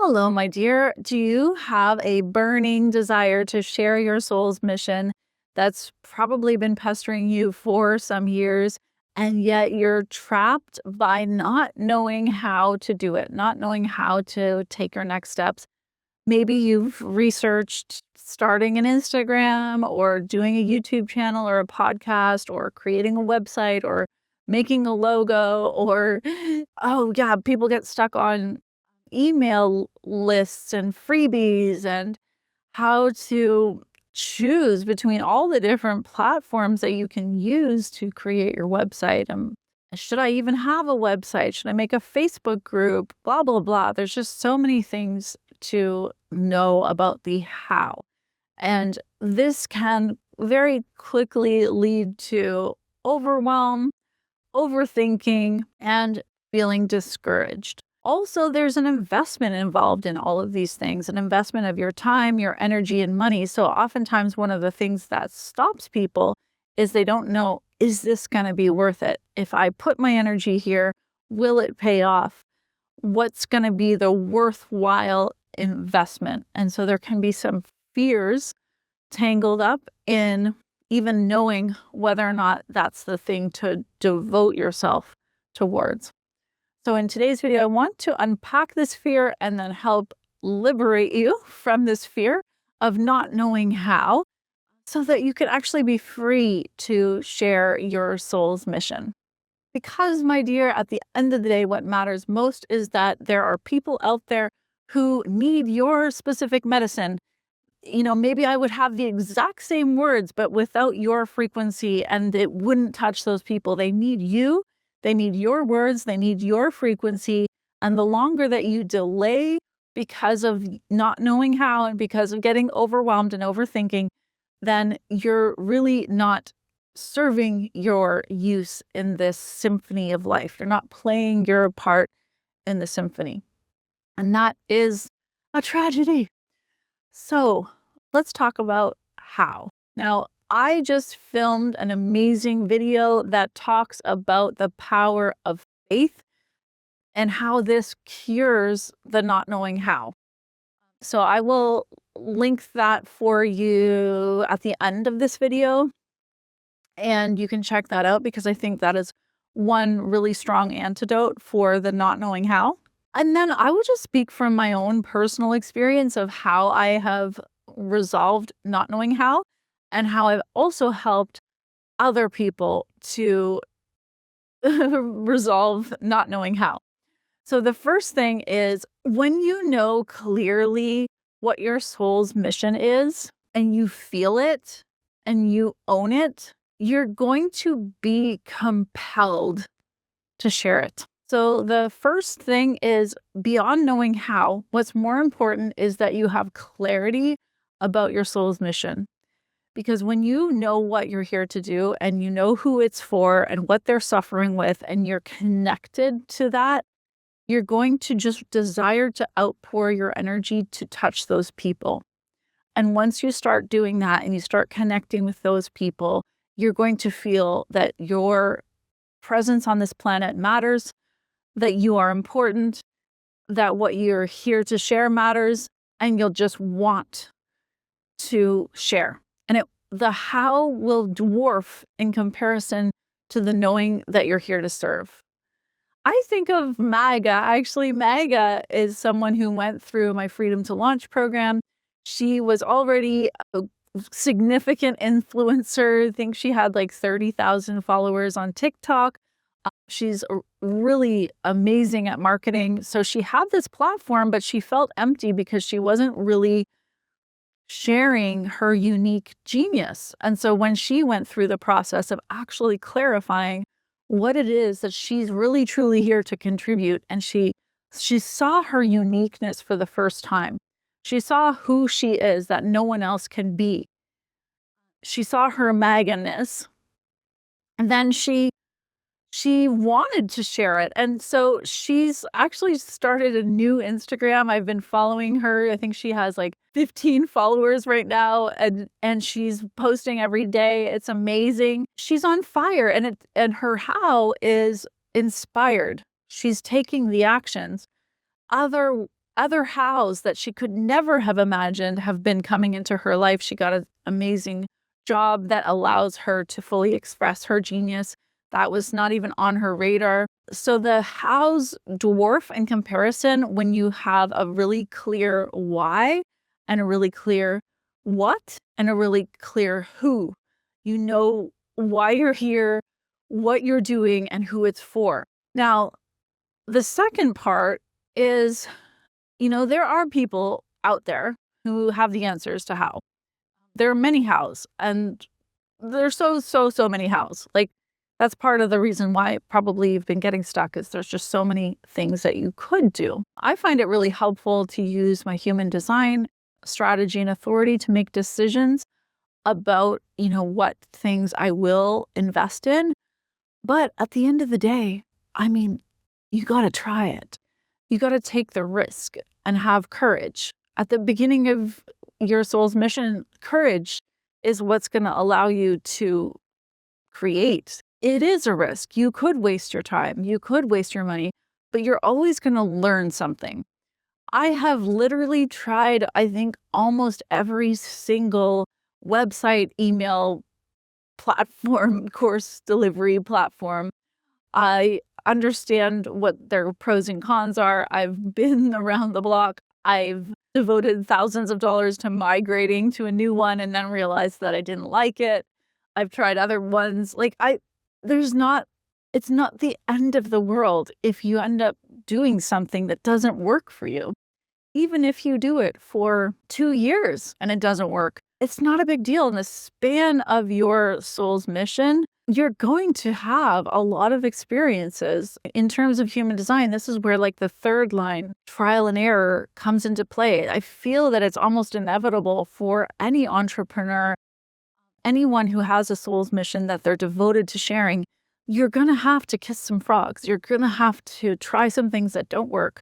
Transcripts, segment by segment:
Hello, my dear. Do you have a burning desire to share your soul's mission that's probably been pestering you for some years, and yet you're trapped by not knowing how to do it, not knowing how to take your next steps? Maybe you've researched starting an Instagram or doing a YouTube channel or a podcast or creating a website or making a logo or, oh, yeah, people get stuck on email lists and freebies and how to choose between all the different platforms that you can use to create your website. Should I even have a website? Should I make a Facebook group? Blah, blah, blah. There's just so many things to know about the how. And this can very quickly lead to overwhelm, overthinking, and feeling discouraged. Also, there's an investment involved in all of these things, an investment of your time, your energy, and money. So oftentimes one of the things that stops people is they don't know, is this going to be worth it? If I put my energy here, will it pay off? What's going to be the worthwhile investment? And so there can be some fears tangled up in even knowing whether or not that's the thing to devote yourself towards. So in today's video, I want to unpack this fear and then help liberate you from this fear of not knowing how, so that you can actually be free to share your soul's mission. Because, my dear, at the end of the day, what matters most is that there are people out there who need your specific medicine. Maybe I would have the exact same words, but without your frequency, and it wouldn't touch those people. They need you. They need your words. They need your frequency. And the longer that you delay because of not knowing how and because of getting overwhelmed and overthinking, then you're really not serving your use in this symphony of life. You're not playing your part in the symphony. And that is a tragedy. So let's talk about how. Now, I just filmed an amazing video that talks about the power of faith and how this cures the not knowing how. So I will link that for you at the end of this video, and you can check that out because I think that is one really strong antidote for the not knowing how. And then I will just speak from my own personal experience of how I have resolved not knowing how and how I've also helped other people to resolve not knowing how. So the first thing is, when you know clearly what your soul's mission is and you feel it and you own it, you're going to be compelled to share it. So the first thing is, beyond knowing how, what's more important is that you have clarity about your soul's mission. Because when you know what you're here to do and you know who it's for and what they're suffering with, and you're connected to that, you're going to just desire to outpour your energy to touch those people. And once you start doing that and you start connecting with those people, you're going to feel that your presence on this planet matters, that you are important, that what you're here to share matters, and you'll just want to share. And the how will dwarf in comparison to the knowing that you're here to serve. I think of Maga. Actually, Maga is someone who went through my Freedom to Launch program. She was already a significant influencer. I think she had like 30,000 followers on TikTok. She's really amazing at marketing. So she had this platform, but she felt empty because she wasn't really sharing her unique genius. And so when she went through the process of actually clarifying what it is that she's really truly here to contribute, and she saw her uniqueness for the first time. She saw who she is that no one else can be. She saw her Maga-ness, and then she wanted to share it. And so she's actually started a new Instagram. I've been following her. I think she has like 15 followers right now, and she's posting every day. It's amazing. She's on fire, and her how is inspired. She's taking the actions. Other other hows that she could never have imagined have been coming into her life. She got an amazing job that allows her to fully express her genius. That was not even on her radar. So the hows dwarf in comparison when you have a really clear why and a really clear what and a really clear who. You know why you're here, what you're doing, and who it's for. Now, the second part is, there are people out there who have the answers to how. There are many hows, and there's so many hows. Like, that's part of the reason why probably you've been getting stuck is there's just so many things that you could do. I find it really helpful to use my human design strategy and authority to make decisions about, what things I will invest in. But at the end of the day, I mean, you got to try it. You got to take the risk and have courage. At the beginning of your soul's mission, courage is what's going to allow you to create. It is a risk. You could waste your time, you could waste your money, but you're always going to learn something. I have literally tried, I think, almost every single website, email platform, course delivery platform. I understand what their pros and cons are. I've been around the block. I've devoted thousands of dollars to migrating to a new one and then realized that I didn't like it. I've tried other ones. It's not the end of the world if you end up doing something that doesn't work for you. Even if you do it for 2 years and it doesn't work, it's not a big deal. In the span of your soul's mission, you're going to have a lot of experiences. In terms of human design, this is where the third line, trial and error, comes into play. I feel that it's almost inevitable for any entrepreneur, anyone who has a soul's mission that they're devoted to sharing. You're going to have to kiss some frogs. You're going to have to try some things that don't work.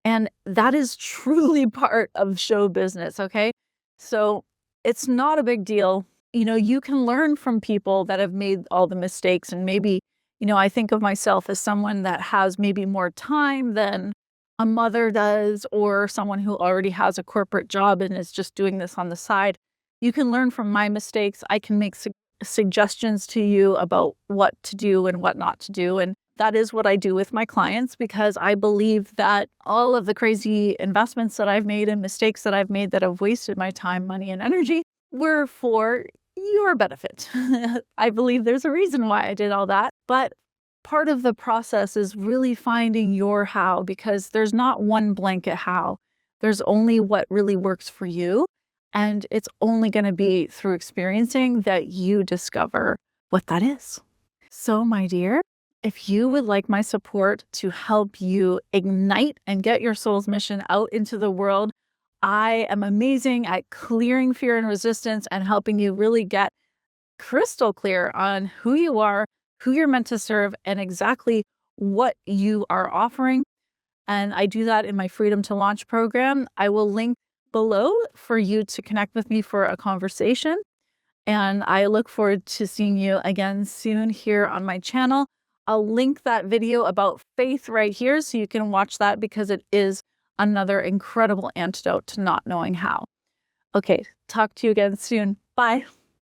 And that is truly part of show business, okay? So it's not a big deal. You can learn from people that have made all the mistakes. And maybe, I think of myself as someone that has maybe more time than a mother does, or someone who already has a corporate job and is just doing this on the side. You can learn from my mistakes. I can make suggestions to you about what to do and what not to do. And that is what I do with my clients, because I believe that all of the crazy investments that I've made and mistakes that I've made that have wasted my time, money, and energy were for your benefit. I believe there's a reason why I did all that. But part of the process is really finding your how, because there's not one blanket how. There's only what really works for you. And it's only going to be through experiencing that you discover what that is. So, my dear, if you would like my support to help you ignite and get your soul's mission out into the world, I am amazing at clearing fear and resistance and helping you really get crystal clear on who you are, who you're meant to serve, and exactly what you are offering. And I do that in my Freedom to Launch program. I will link below for you to connect with me for a conversation. And I look forward to seeing you again soon here on my channel. I'll link that video about faith right here so you can watch that, because it is another incredible antidote to not knowing how. Okay, talk to you again soon. Bye.